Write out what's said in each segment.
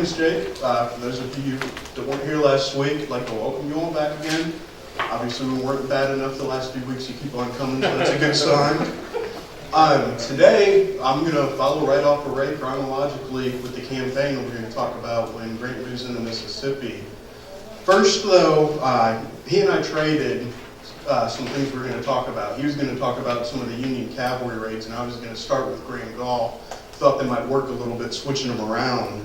name's Jake. For those of you that weren't here last week, I'd like to welcome you all back again. Obviously, we weren't bad enough the last few weeks. You keep on coming, so that's a good sign. Today, I'm going to follow right off of Ray chronologically with the campaign we're going to talk about when Grant moves into Mississippi. First, though, he and I traded some things we're going to talk about. He was going to talk about some of the Union Cavalry Raids, and I was going to start with Grand Gulf. Thought they might work a little bit, switching them around.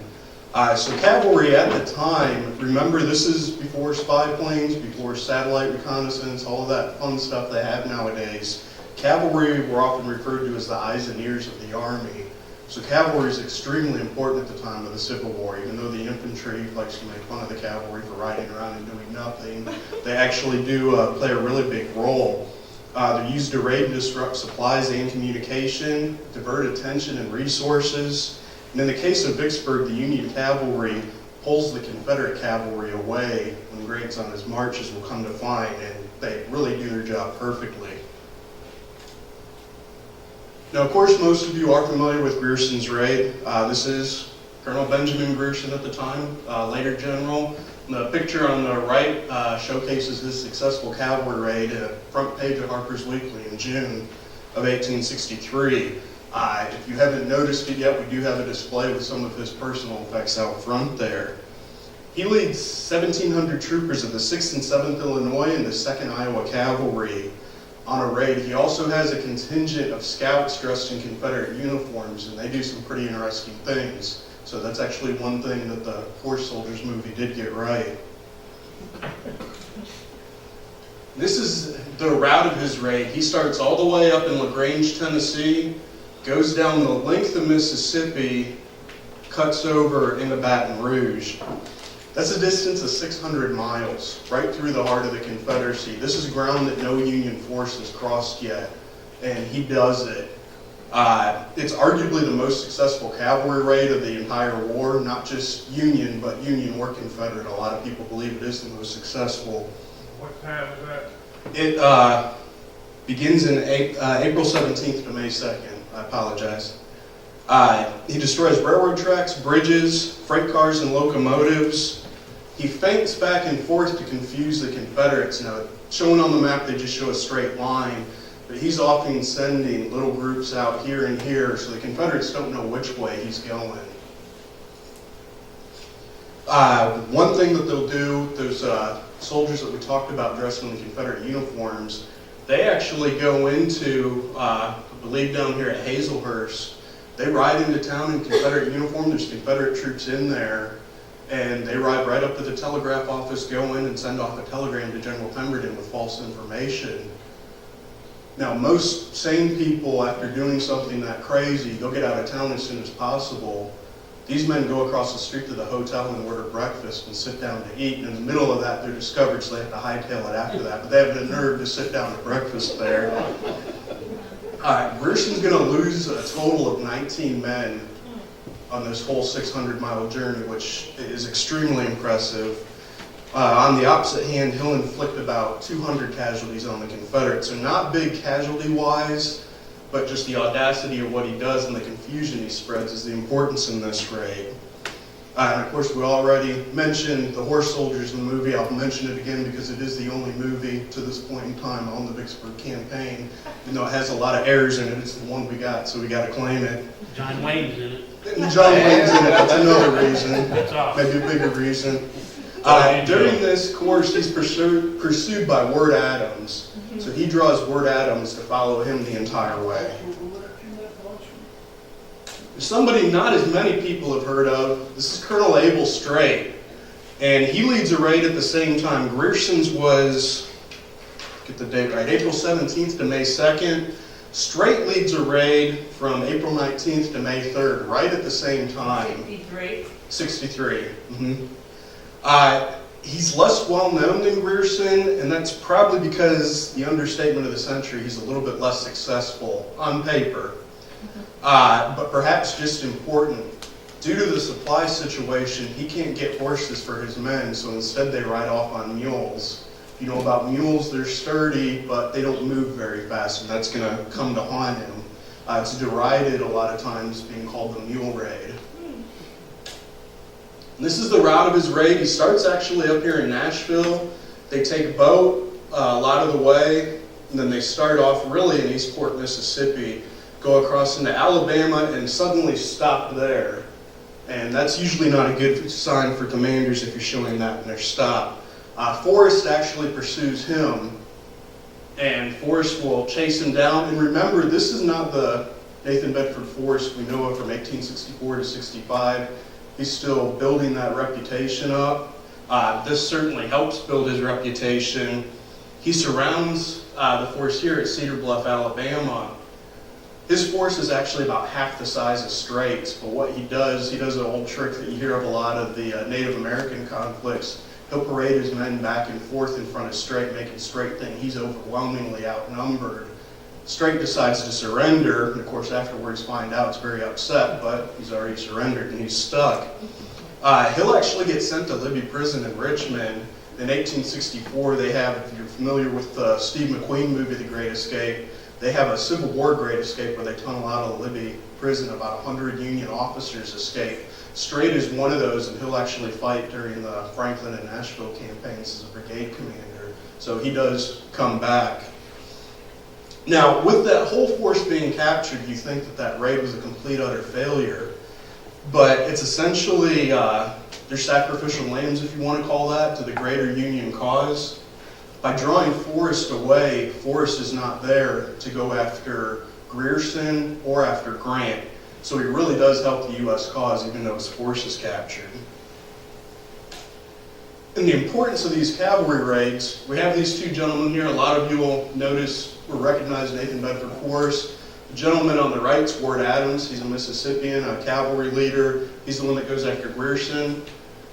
So cavalry at the time, remember this is before spy planes, before satellite reconnaissance, all of that fun stuff they have nowadays. Cavalry were often referred to as the eyes and ears of the Army. So cavalry is extremely important at the time of the Civil War. Even though the infantry likes to make fun of the cavalry for riding around and doing nothing, they actually do play a really big role. They're used to raid and disrupt supplies and communication, divert attention and resources. And in the case of Vicksburg, the Union cavalry pulls the Confederate cavalry away when Gregg's on his marches, will come to find, and they really do their job perfectly. Now, of course, most of you are familiar with Grierson's raid. This is Colonel Benjamin Grierson at the time, later general. The picture on the right showcases his successful cavalry raid, front page of Harper's Weekly in June of 1863. If you haven't noticed it yet, we do have a display with some of his personal effects out front there. He leads 1,700 troopers of the 6th and 7th Illinois and the 2nd Iowa Cavalry on a raid. He also has a contingent of scouts dressed in Confederate uniforms, and they do some pretty interesting things. So that's actually one thing that the Horse Soldiers movie did get right. This is the route of his raid. He starts all the way up in LaGrange, Tennessee, goes down the length of Mississippi, cuts over into Baton Rouge. That's a distance of 600 miles, right through the heart of the Confederacy. This is ground that no Union force has crossed yet, and he does it. It's arguably the most successful cavalry raid of the entire war, not just Union, but Union or Confederate. A lot of people believe it is the most successful. What time is that? It begins in April 17th to May 2nd. I apologize. He destroys railroad tracks, bridges, freight cars, and locomotives. He feints back and forth to confuse the Confederates. Now, shown on the map, they just show a straight line. But he's often sending little groups out here and here, so the Confederates don't know which way he's going. One thing that they'll do, those soldiers that we talked about dressed in the Confederate uniforms, they actually go into, I believe down here at Hazelhurst, they ride into town in Confederate uniform. There's Confederate troops in there, and they ride right up to the telegraph office, go in and send off a telegram to General Pemberton with false information. Now, most sane people, after doing something that crazy, they'll get out of town as soon as possible. These men go across the street to the hotel and order breakfast and sit down to eat. And in the middle of that, they're discovered, so they have to hightail it after that. But they have the nerve to sit down to breakfast there. Grierson's going to lose a total of 19 men on this whole 600-mile journey, which is extremely impressive. On the opposite hand, he'll inflict about 200 casualties on the Confederates. So not big casualty-wise, but just the audacity of what he does and the confusion he spreads is the importance in this raid. And of course, we already mentioned the Horse Soldiers in the movie. I'll mention it again because it is the only movie to this point in time on the Vicksburg campaign. Even though it has a lot of errors in it, it's the one we got, so we got to claim it. John Wayne's in it. And John Wayne's in it, that's another reason. That's awesome. Maybe a bigger reason. During this course, he's pursued by Ward Adams. So he draws Ward Adams to follow him the entire way. Somebody not as many people have heard of, this is Colonel Abel Streight. And he leads a raid at the same time. Grierson's was, get the date right, April 17th to May 2nd. Streight leads a raid from April 19th to May 3rd, right at the same time. 63? 63. He's less well known than Grierson, and that's probably because the understatement of the century, he's a little bit less successful on paper. But perhaps just important, due to the supply situation, he can't get horses for his men, so instead they ride off on mules. If you know about mules, they're sturdy, but they don't move very fast, and that's going to come to haunt him. It's derided a lot of times, being called the mule raid. And this is the route of his raid. He starts actually up here in Nashville. They take boat a lot of the way, and then they start off really in Eastport, Mississippi, go across into Alabama, and suddenly stop there. And that's usually not a good sign for commanders if you're showing that in their stop. Forrest actually pursues him, and Forrest will chase him down. And remember, this is not the Nathan Bedford Forrest we know of from 1864 to 65. He's still building that reputation up. This certainly helps build his reputation. He surrounds the force here at Cedar Bluff, Alabama. His force is actually about half the size of Straight's, but what he does an old trick that you hear of a lot of the Native American conflicts. He'll parade his men back and forth in front of Streight, making Streight think he's overwhelmingly outnumbered. Streight decides to surrender, and of course afterwards find out he's very upset, but he's already surrendered and he's stuck. He'll actually get sent to Libby Prison in Richmond. In 1864, they have, if you're familiar with the Steve McQueen movie, The Great Escape, they have a Civil War Great Escape where they tunnel out of Libby Prison. About 100 Union officers escape. Streight is one of those, and he'll actually fight during the Franklin and Nashville campaigns as a brigade commander. So he does come back. Now, with that whole force being captured, you think that that raid was a complete, utter failure. But it's essentially their sacrificial lambs, if you want to call that, to the greater Union cause. By drawing Forrest away, Forrest is not there to go after Grierson or after Grant. So he really does help the U.S. cause, even though his force is captured. And the importance of these cavalry raids, we have these two gentlemen here. A lot of you will notice or recognize Nathan Bedford Forrest. The gentleman on the right is Ward Adams. He's a Mississippian, a cavalry leader. He's the one that goes after Grierson.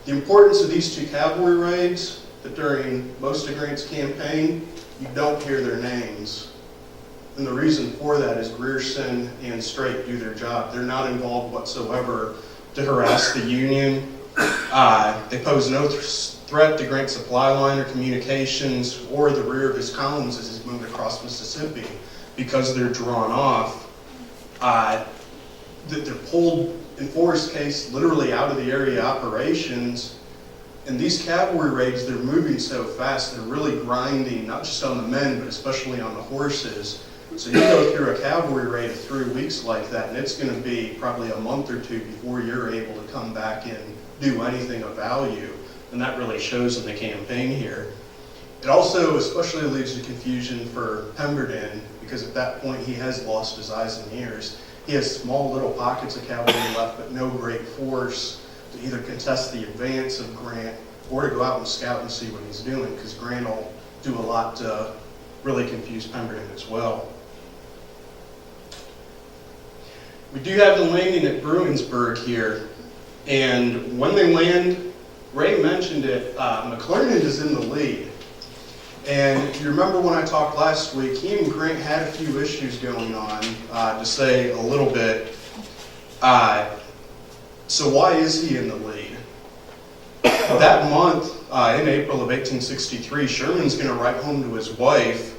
The importance of these two cavalry raids, that during most of Grant's campaign, you don't hear their names. And the reason for that is Grierson and Streight do their job. They're not involved whatsoever to harass the Union. They pose no threat to Grant's supply line or communications or the rear of his columns as he's moved across Mississippi because they're drawn off. They're pulled, in Forrest's case, literally out of the area operations. And these cavalry raids, they're moving so fast, they're really grinding, not just on the men, but especially on the horses. So you go through a cavalry raid of 3 weeks like that, and it's going to be probably a month or two before you're able to come back and do anything of value. And that really shows in the campaign here. It also especially leads to confusion for Pemberton, because at that point he has lost his eyes and ears. He has small little pockets of cavalry left, but no great force to either contest the advance of Grant or to go out and scout and see what he's doing, because Grant will do a lot to really confuse Pemberton as well. We do have the landing at Bruinsburg here, and when they land, Ray mentioned it, McClernand is in the lead. And if you remember when I talked last week, he and Grant had a few issues going on, to say a little bit. So why is he in the lead? That month, in April of 1863, Sherman's going to write home to his wife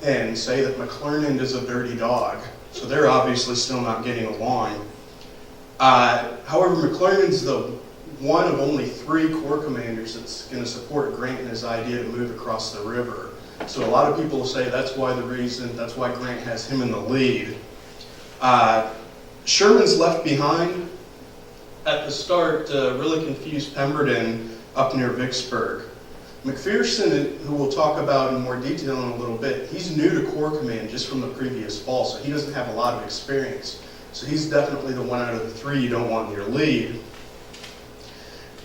and say that McClernand is a dirty dog. So they're obviously still not getting along. However, McClernand's the one of only 3 corps commanders that's going to support Grant in his idea to move across the river. So a lot of people say that's why Grant has him in the lead. Sherman's left behind at the start to really confuse Pemberton up near Vicksburg. McPherson, who we'll talk about in more detail in a little bit, he's new to Corps Command just from the previous fall, so he doesn't have a lot of experience. So he's definitely the one out of the 3 you don't want in your lead.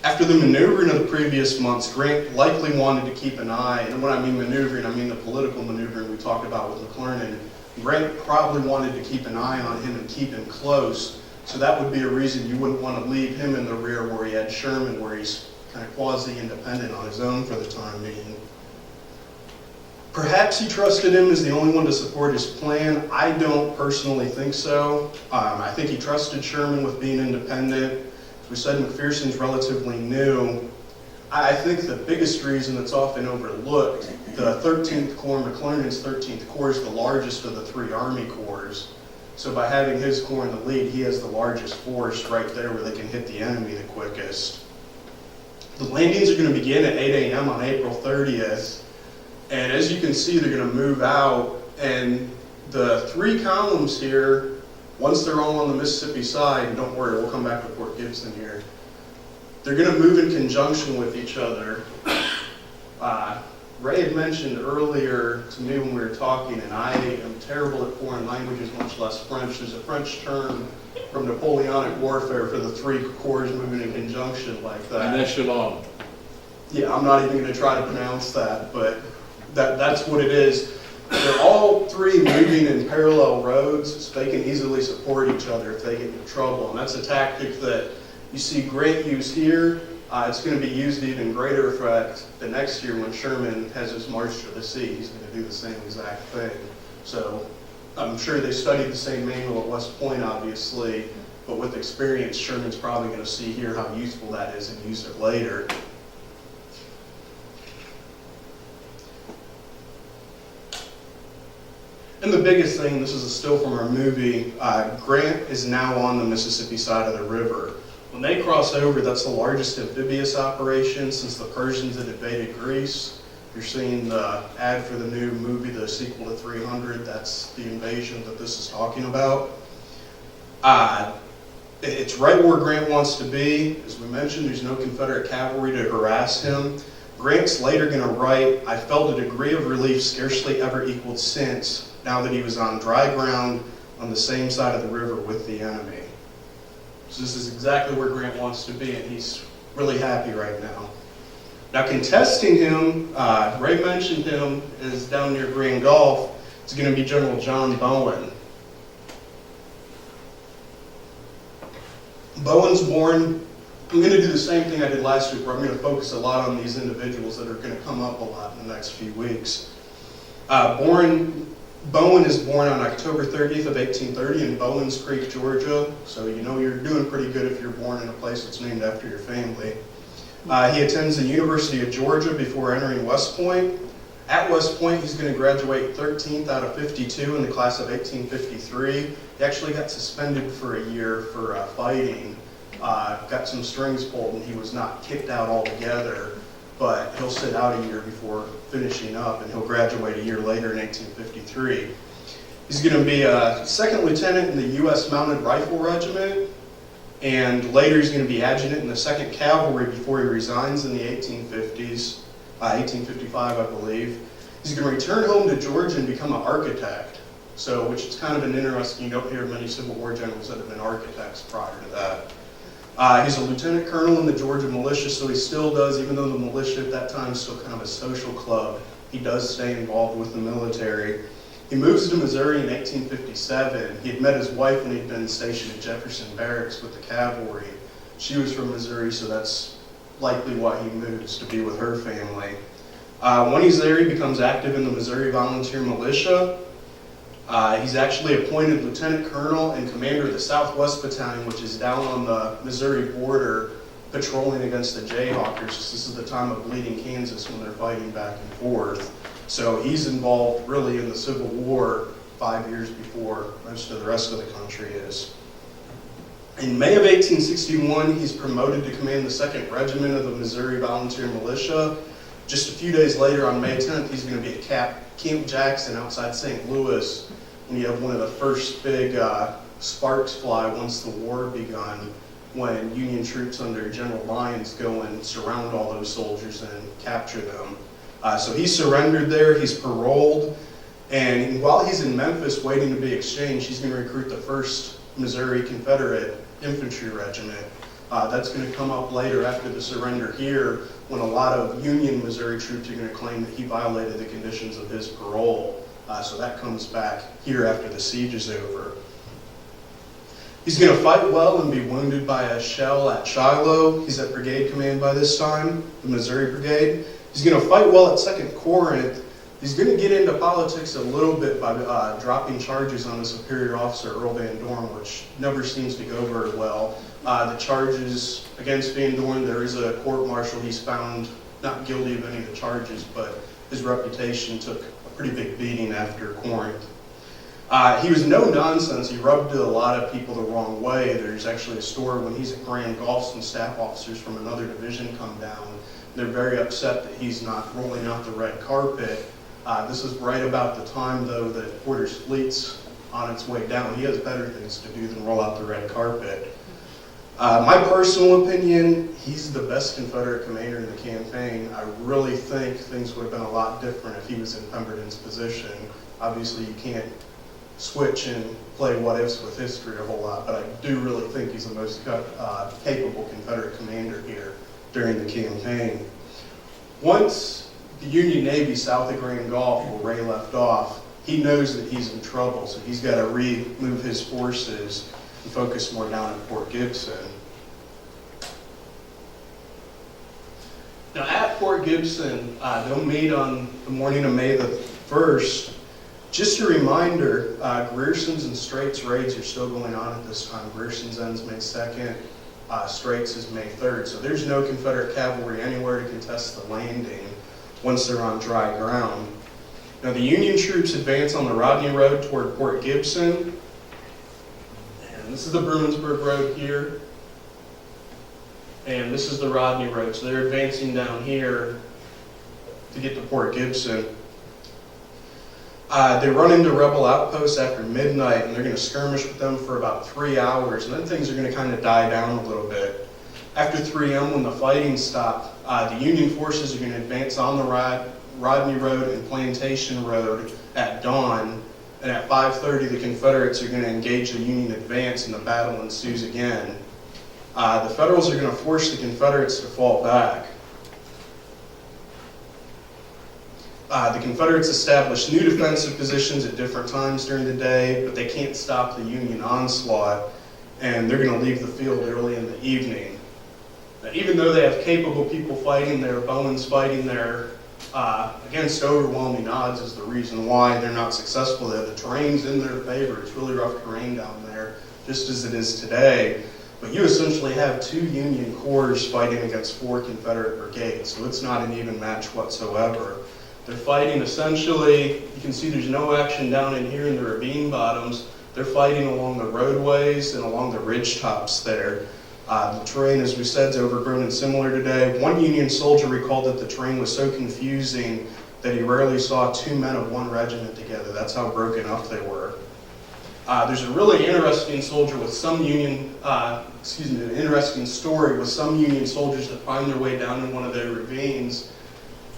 After the maneuvering of the previous months, Grant likely wanted to keep an eye, and when I mean maneuvering, I mean the political maneuvering we talked about with McClernand. Grant probably wanted to keep an eye on him and keep him close, so that would be a reason you wouldn't want to leave him in the rear where he had Sherman, where he's kind of quasi-independent on his own for the time being. Perhaps he trusted him as the only one to support his plan. I don't personally think so. I think he trusted Sherman with being independent. As we said, McPherson's relatively new. I think the biggest reason that's often overlooked, the 13th Corps, McClernand's 13th Corps, is the largest of the 3 Army Corps. So by having his corps in the lead, he has the largest force right there where they can hit the enemy the quickest. The landings are going to begin at 8 a.m. on April 30th, and as you can see, they're going to move out, and the 3 columns here, once they're all on the Mississippi side, and don't worry, we'll come back to Fort Gibson here, they're going to move in conjunction with each other. Ray had mentioned earlier to me when we were talking, and I am terrible at foreign languages, much less French. There's a French term from Napoleonic warfare for the 3 corps moving in conjunction like that. An echelon. Yeah, I'm not even going to try to pronounce that, but that's what it is. They're all 3 moving in parallel roads, so they can easily support each other if they get into trouble. And that's a tactic that you see Grant use here. It's going to be used to even greater effect the next year when Sherman has his march to the sea. He's going to do the same exact thing. So I'm sure they studied the same manual at West Point, obviously, but with experience, Sherman's probably going to see here how useful that is and use it later. And the biggest thing, this is a still from our movie, Grant is now on the Mississippi side of the river. When they cross over, that's the largest amphibious operation since the Persians had invaded Greece. You're seeing the ad for the new movie, the sequel to 300, that's the invasion that this is talking about. It's right where Grant wants to be. As we mentioned, there's no Confederate cavalry to harass him. Grant's later going to write, "I felt a degree of relief scarcely ever equaled since, now that he was on dry ground on the same side of the river with the enemy." So this is exactly where Grant wants to be, and he's really happy right now. Now contesting him, Ray mentioned him, is down near Grand Gulf. It's going to be General John Bowen. Bowen's born, I'm going to do the same thing I did last week, where I'm going to focus a lot on these individuals that are going to come up a lot in the next few weeks. Bowen is born on October 30th of 1830 in Bowens Creek, Georgia. So you know you're doing pretty good if you're born in a place that's named after your family. He attends the University of Georgia before entering West Point. At West Point, he's going to graduate 13th out of 52 in the class of 1853. He actually got suspended for a year for fighting. Got some strings pulled, and he was not kicked out altogether. But he'll sit out a year before finishing up, and he'll graduate a year later in 1853. He's going to be a second lieutenant in the U.S. Mounted Rifle Regiment, and later he's going to be adjutant in the 2nd Cavalry before he resigns in the 1850s, 1855, I believe. He's going to return home to Georgia and become an architect, which is kind of an interesting, you don't hear many Civil War generals that have been architects prior to that. He's a lieutenant colonel in the Georgia militia, so he still does, even though the militia at that time is still kind of a social club, he does stay involved with the military. He moves to Missouri in 1857. He had met his wife when he'd been stationed at Jefferson Barracks with the cavalry. She was from Missouri, so that's likely why he moves, to be with her family. When he's there, he becomes active in the Missouri Volunteer Militia. He's actually appointed lieutenant colonel and commander of the Southwest Battalion, which is down on the Missouri border, patrolling against the Jayhawkers. This is the time of Bleeding Kansas when they're fighting back and forth. So he's involved really in the Civil War 5 years before most of the rest of the country is. In May of 1861, he's promoted to command the 2nd Regiment of the Missouri Volunteer Militia. Just a few days later, on May 10th, he's going to be at Camp Jackson outside St. Louis, and you have one of the first big sparks fly once the war begun, when Union troops under General Lyons go and surround all those soldiers and capture them. So he's surrendered there, he's paroled, and while he's in Memphis waiting to be exchanged, he's going to recruit the 1st Missouri Confederate Infantry Regiment. That's going to come up later after the surrender here, when a lot of Union Missouri troops are going to claim that he violated the conditions of his parole. So that comes back here after the siege is over. He's going to fight well and be wounded by a shell at Shiloh. He's at brigade command by this time, the Missouri Brigade. He's going to fight well at 2nd Corinth. He's going to get into politics a little bit by dropping charges on a superior officer, Earl Van Dorn, which never seems to go very well. The charges against Van Dorn, there is a court-martial. He's found not guilty of any of the charges, but his reputation took a pretty big beating after Corinth. He was no nonsense. He rubbed a lot of people the wrong way. There's actually a story when he's at Grand Gulf, some staff officers from another division come down. They're very upset that he's not rolling out the red carpet. This is right about the time, though, that Porter's fleet's on its way down. He has better things to do than roll out the red carpet. My personal opinion, he's the best Confederate commander in the campaign. I really think things would have been a lot different if he was in Pemberton's position. Obviously, you can't switch and play what-ifs with history a whole lot, but I do really think he's the most capable Confederate commander here during the campaign. Once the Union Navy south of Grand Gulf, where Ray left off, he knows that he's in trouble, so he's got to remove his forces and focus more down at Port Gibson. Now at Port Gibson, they'll meet on the morning of May the 1st. Just a reminder, Grierson's and Straight's raids are still going on at this time. Grierson's ends May 2nd, Straight's is May 3rd. So there's no Confederate cavalry anywhere to contest the landing once they're on dry ground. Now the Union troops advance on the Rodney Road toward Port Gibson. And this is the Bruinsburg Road here. And this is the Rodney Road. So they're advancing down here to get to Port Gibson. They run into rebel outposts after midnight, and they're going to skirmish with them for about 3 hours, and then things are going to kind of die down a little bit. After 3 a.m., when the fighting stopped, the Union forces are going to advance on the Rodney Road and Plantation Road at dawn, and at 5:30, the Confederates are going to engage the Union advance, and the battle ensues again. The Federals are going to force the Confederates to fall back. The Confederates established new defensive positions at different times during the day, but they can't stop the Union onslaught, and they're going to leave the field early in the evening. Now, even though they have capable people fighting there, Bowen's fighting there against overwhelming odds is the reason why they're not successful there. The terrain's in their favor. It's really rough terrain down there, just as it is today. But you essentially have 2 Union corps fighting against 4 Confederate brigades, so it's not an even match whatsoever. They're fighting essentially, you can see there's no action down in here in the ravine bottoms. They're fighting along the roadways and along the ridge tops there. The terrain, as we said, is overgrown and similar today. One Union soldier recalled that the terrain was so confusing that he rarely saw 2 men of 1 regiment together. That's how broken up they were. There's a really interesting soldier with some Union, an interesting story with some Union soldiers that find their way down in one of their ravines.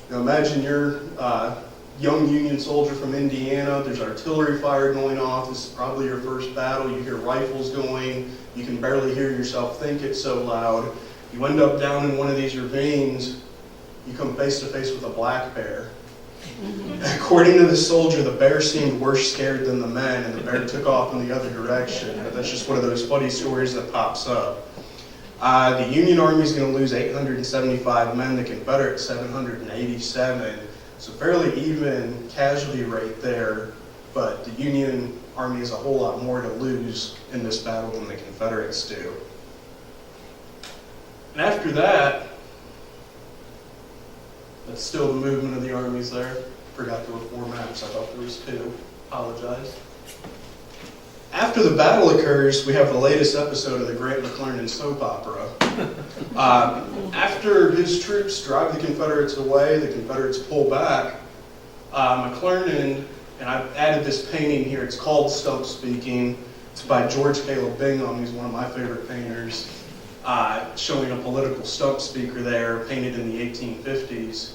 Now imagine you're a young Union soldier from Indiana. There's artillery fire going off. This is probably your first battle. You hear rifles going. You can barely hear yourself think, it's so loud. You end up down in one of these ravines. You come face to face with a black bear. According to the soldier, the bear seemed worse scared than the men, and the bear took off in the other direction. But that's just one of those funny stories that pops up. The Union Army is going to lose 875 men, the Confederates 787. So fairly even casualty rate there, but the Union Army has a whole lot more to lose in this battle than the Confederates do. And after that, that's still the movement of the armies there. Forgot there were 4 maps. I thought there was 2. Apologize. After the battle occurs, we have the latest episode of the Great McClernand soap opera. After his troops drive the Confederates away, the Confederates pull back. McClernand, and I've added this painting here, it's called Stump Speaking. It's by George Caleb Bingham. He's one of my favorite painters, showing a political stump speaker there, painted in the 1850s.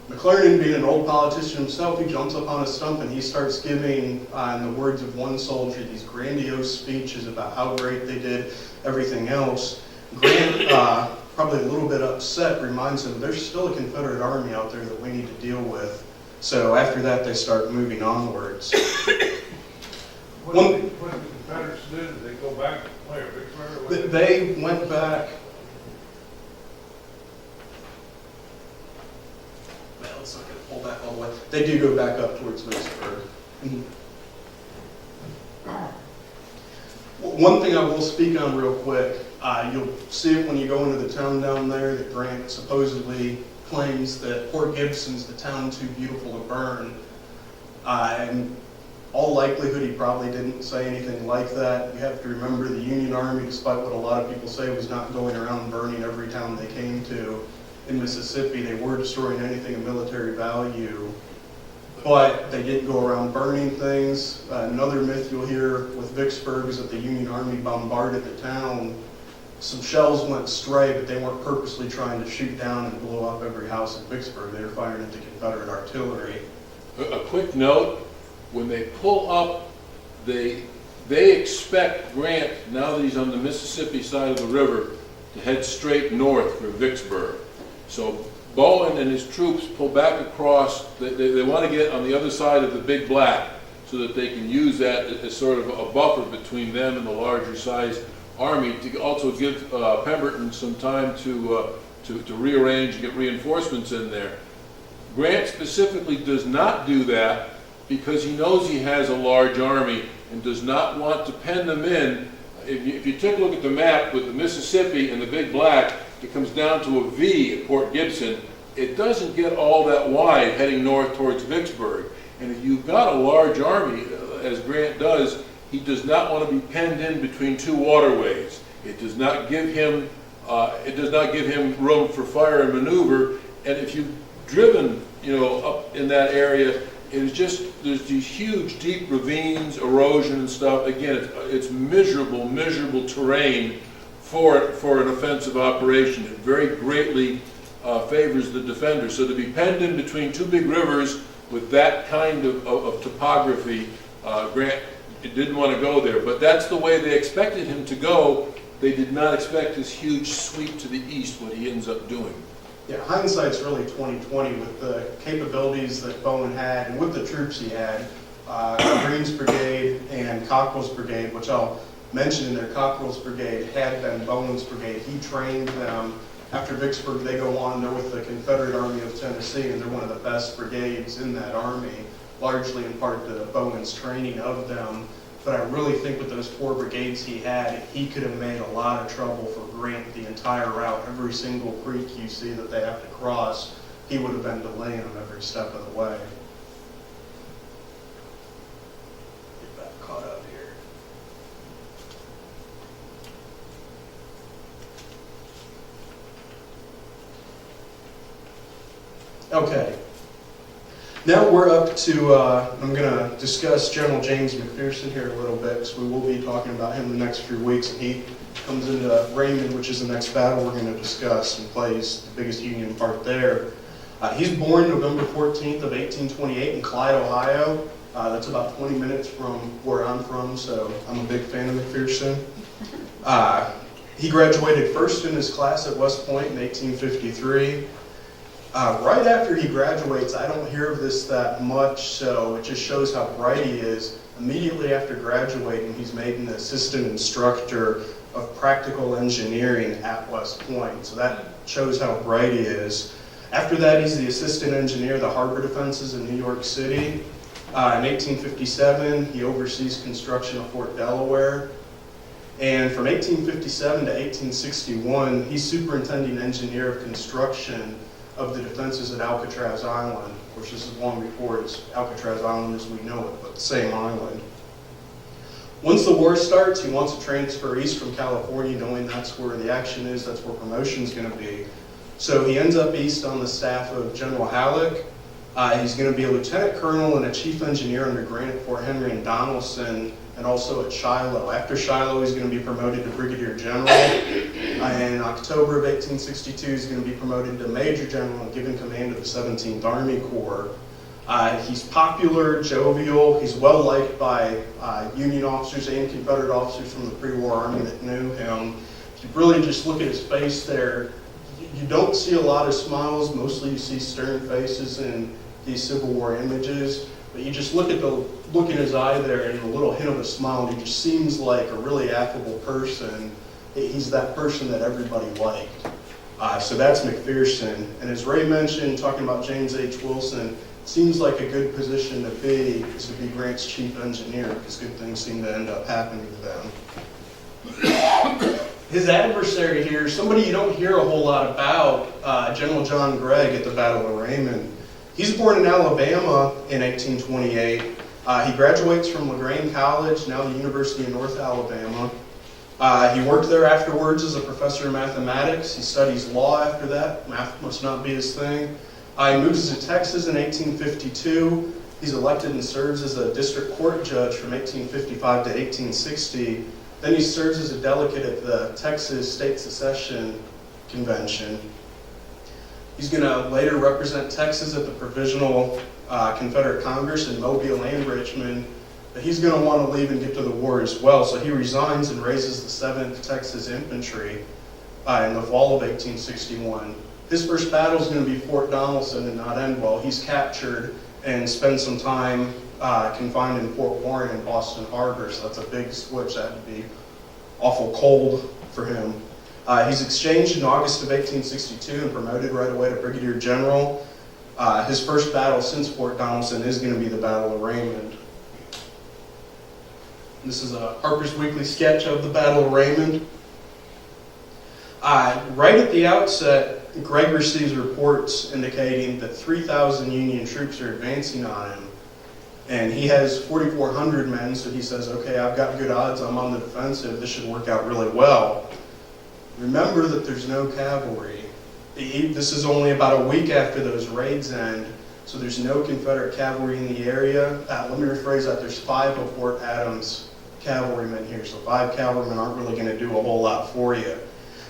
McClernand, being an old politician himself, he jumps up on a stump and he starts giving, in the words of one soldier, these grandiose speeches about how great they did, everything else. Grant, probably a little bit upset, reminds him there's still a Confederate army out there that we need to deal with. So after that, they start moving onwards. What did the Confederates do? Did they go back where? Vicksburg? They went back. Well, it's not going to pull back all the way. They do go back up towards Vicksburg. One thing I will speak on real quick, you'll see it when you go into the town down there that Grant supposedly claims that Port Gibson's the town too beautiful to burn. And All likelihood, he probably didn't say anything like that. You have to remember the Union Army, despite what a lot of people say, was not going around burning every town they came to in Mississippi. They were destroying anything of military value, but they didn't go around burning things. Another myth you'll hear with Vicksburg is that the Union Army bombarded the town. Some shells went stray, but they weren't purposely trying to shoot down and blow up every house in Vicksburg. They were firing into Confederate artillery. A quick note, when they pull up, they expect Grant, now that he's on the Mississippi side of the river, to head straight north for Vicksburg. So Bowen and his troops pull back across. They want to get on the other side of the Big Black so that they can use that as sort of a buffer between them and the larger sized army, to also give Pemberton some time to rearrange and get reinforcements in there. Grant specifically does not do that because he knows he has a large army and does not want to pen them in. If you take a look at the map with the Mississippi and the Big Black, it comes down to a V at Port Gibson. It doesn't get all that wide heading north towards Vicksburg. And if you've got a large army, as Grant does, he does not want to be penned in between two waterways. It does not give him room for fire and maneuver. And if you've driven, up in that area, there's these huge deep ravines, erosion and stuff. Again, it's miserable terrain for an offensive operation. It very greatly favors the defender. So to be penned in between two big rivers with that kind of topography, Grant didn't want to go there. But that's the way they expected him to go. They did not expect this huge sweep to the east, what he ends up doing. Yeah, hindsight's really 20/20 with the capabilities that Bowen had and with the troops he had. Green's Brigade and Cockrell's Brigade, which I'll mention in there, Cockrell's Brigade had been Bowen's brigade. He trained them. After Vicksburg, they go on, they're with the Confederate Army of Tennessee, and they're one of the best brigades in that army, largely in part to Bowen's training of them. But I really think with those 4 brigades he had, he could have made a lot of trouble for Grant the entire route. Every single creek you see that they have to cross, he would have been delaying them every step of the way. Get back caught up here. Okay. Now we're up to, I'm going to discuss General James McPherson here a little bit, because we will be talking about him the next few weeks, and he comes into Raymond, which is the next battle we're going to discuss, and plays the biggest Union part there. He's born November 14th of 1828 in Clyde, Ohio. That's about 20 minutes from where I'm from, so I'm a big fan of McPherson. He graduated first in his class at West Point in 1853. Right after he graduates, I don't hear of this that much, so it just shows how bright he is. Immediately after graduating, he's made an assistant instructor of practical engineering at West Point, so that shows how bright he is. After that, he's the assistant engineer of the harbor defenses in New York City. In 1857, he oversees construction of Fort Delaware. And from 1857 to 1861, he's superintending engineer of construction of the defenses at Alcatraz Island, which this is long before it's Alcatraz Island as we know it, but the same island. Once the war starts, he wants to transfer east from California, knowing that's where the action is, that's where promotion's going to be. So he ends up east on the staff of General Halleck. He's going to be a lieutenant colonel and a chief engineer under Grant at Fort Henry and Donelson, and also at Shiloh. After Shiloh, he's going to be promoted to brigadier general. In October of 1862, he's going to be promoted to major general and given command of the 17th Army Corps. He's popular, jovial. He's well liked by Union officers and Confederate officers from the pre-war army that knew him. If you really just look at his face there, you don't see a lot of smiles. Mostly you see stern faces in these Civil War images. But you just look at the look in his eye there and a little hint of a smile, and he just seems like a really affable person. He's that person that everybody liked. So that's McPherson. And as Ray mentioned, talking about James H. Wilson, seems like a good position to be Grant's chief engineer, because good things seem to end up happening to them. His adversary here, somebody you don't hear a whole lot about, General John Gregg at the Battle of Raymond. He's born in Alabama in 1828. He graduates from LaGrange College, now the University of North Alabama. He worked there afterwards as a professor of mathematics. He studies law after that. Math must not be his thing. He moves to Texas in 1852. He's elected and serves as a district court judge from 1855 to 1860. Then he serves as a delegate at the Texas State Secession Convention. He's going to later represent Texas at the Provisional Confederate Congress in Mobile and Richmond. But he's going to want to leave and get to the war as well, so he resigns and raises the 7th Texas Infantry in the fall of 1861. His first battle is going to be Fort Donelson and not end well. He's captured and spends some time confined in Fort Warren in Boston Harbor, so that's a big switch. That would be awful cold for him. He's exchanged in August of 1862 and promoted right away to Brigadier General. His first battle since Fort Donelson is going to be the Battle of Raymond. This is a Harper's Weekly sketch of the Battle of Raymond. Right at the outset, Gregg receives reports indicating that 3,000 Union troops are advancing on him. And he has 4,400 men, so he says, okay, I've got good odds, I'm on the defensive, this should work out really well. Remember that there's no cavalry. This is only about a week after those raids end, so there's no Confederate cavalry in the area. Let me rephrase that, there's 5 of Fort Adams cavalrymen here, so 5 cavalrymen aren't really going to do a whole lot for you.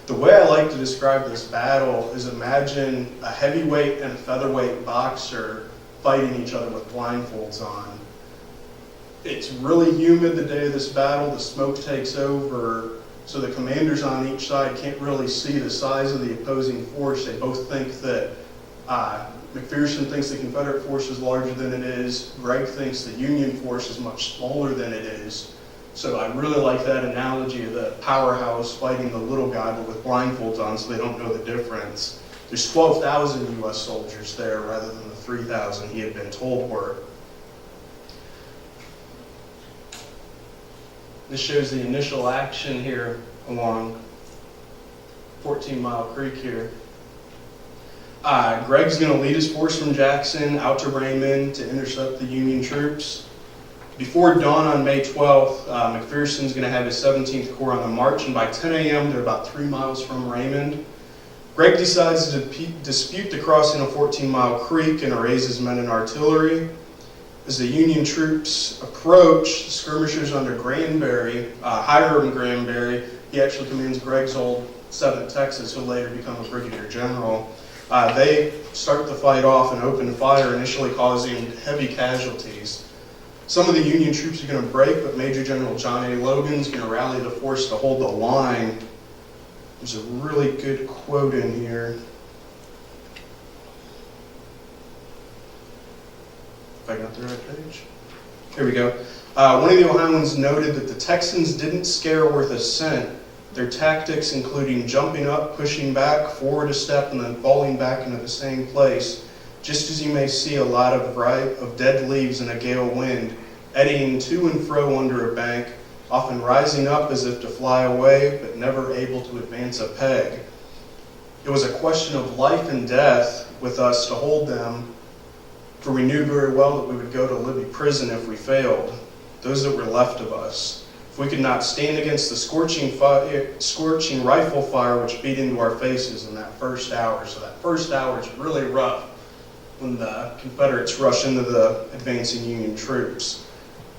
The way I like to describe this battle is imagine a heavyweight and a featherweight boxer fighting each other with blindfolds on. It's really humid the day of this battle, the smoke takes over, so the commanders on each side can't really see the size of the opposing force. They both think that McPherson thinks the Confederate force is larger than it is. Gregg thinks the Union force is much smaller than it is. So I really like that analogy of the powerhouse fighting the little guy but with blindfolds on so they don't know the difference. There's 12,000 U.S. soldiers there rather than the 3,000 he had been told were. This shows the initial action here along 14 Mile Creek here. Gregg's going to lead his force from Jackson out to Raymond to intercept the Union troops. Before dawn on May 12th, McPherson's going to have his 17th Corps on the march, and by 10 a.m. they're about 3 miles from Raymond. Gregg decides to dispute the crossing of 14 Mile Creek and arrays his men in artillery. As the Union troops approach, the skirmishers under Granberry, Hiram Granberry, he actually commands Gregg's old 7th Texas, who'll later become a brigadier general. They start the fight off and open fire, initially causing heavy casualties. Some of the Union troops are going to break, but Major General John A. Logan's going to rally the force to hold the line. There's a really good quote in here. If I got the right page. Here we go. One of the Ohioans noted that the Texans didn't scare worth a cent. Their tactics, including jumping up, pushing back, forward a step, and then falling back into the same place, just as you may see a lot of dead leaves in a gale wind, eddying to and fro under a bank, often rising up as if to fly away, but never able to advance a peg. It was a question of life and death with us to hold them, for we knew very well that we would go to Libby prison if we failed, those that were left of us. If we could not stand against the scorching rifle fire which beat into our faces in that first hour. So that first hour is really rough when the Confederates rush into the advancing Union troops.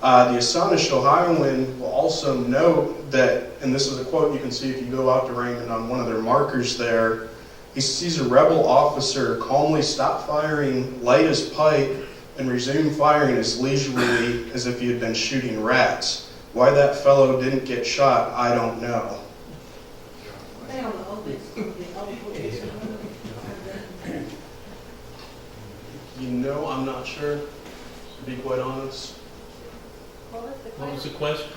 The astonished Ohioan will also note that, and this is a quote you can see if you go out to Raymond on one of their markers there, he sees a rebel officer calmly stop firing, light his pipe, and resume firing as leisurely as if he had been shooting rats. Why that fellow didn't get shot, I don't know. You know, I'm not sure, to be quite honest. What was the question?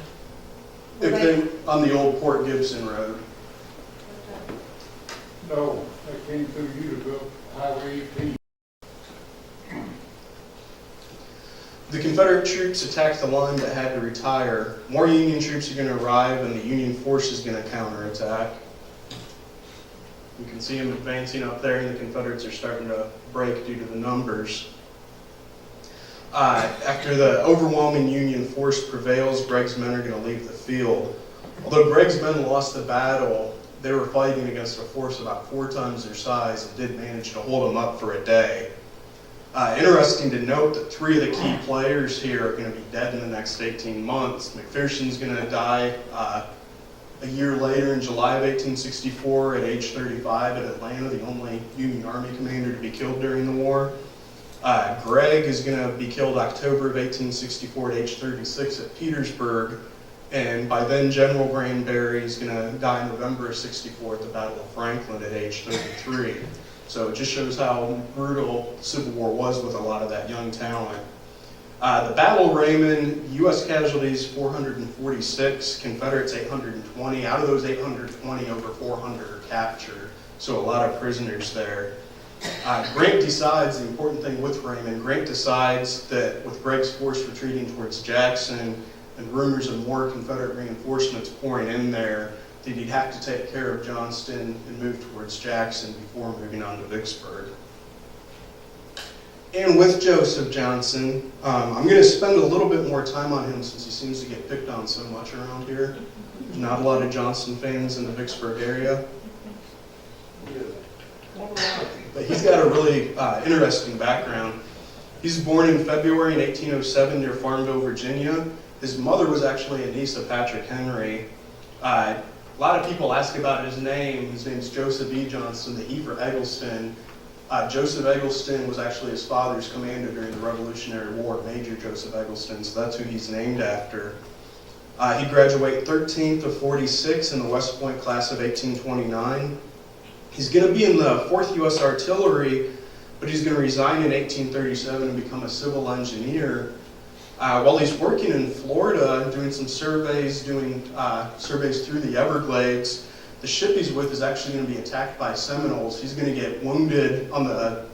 If they, on the old Port Gibson Road. No, that came through you to go Highway 18. The Confederate troops attacked the line that had to retire. More Union troops are going to arrive, and the Union force is going to counterattack. You can see them advancing up there, and the Confederates are starting to break due to the numbers. After the overwhelming Union force prevails, Gregg's men are going to leave the field. Although Gregg's men lost the battle, they were fighting against a force about 4 times their size and did manage to hold them up for a day. Interesting to note that 3 of the key players here are going to be dead in the next 18 months. McPherson's going to die a year later in July of 1864 at age 35 at Atlanta, the only Union Army commander to be killed during the war. Gregg is going to be killed October of 1864 at age 36 at Petersburg, and by then General Granberry is going to die in November of 64 at the Battle of Franklin at age 33. So it just shows how brutal the Civil War was with a lot of that young talent. The Battle of Raymond, U.S. casualties 446, Confederates 820. Out of those 820, over 400 are captured, so a lot of prisoners there. Grant decides, the important thing with Raymond, Grant decides that with Gregg's force retreating towards Jackson and rumors of more Confederate reinforcements pouring in there, that he'd have to take care of Johnston and move towards Jackson before moving on to Vicksburg. And with Joseph Johnston, I'm going to spend a little bit more time on him since he seems to get picked on so much around here. There's not a lot of Johnston fans in the Vicksburg area. But he's got a really interesting background. He was born in February in 1807 near Farmville, Virginia. His mother was actually a niece of Patrick Henry. A lot of people ask about his name. His name's Joseph E. Johnston, the E for Eggleston. Joseph Eggleston was actually his father's commander during the Revolutionary War, Major Joseph Eggleston, so that's who he's named after. He graduated 13th of 46 in the West Point class of 1829. He's going to be in the 4th U.S. Artillery, but he's going to resign in 1837 and become a civil engineer. While he's working in Florida, doing some surveys, surveys through the Everglades, the ship he's with is actually going to be attacked by Seminoles. He's going to get wounded on the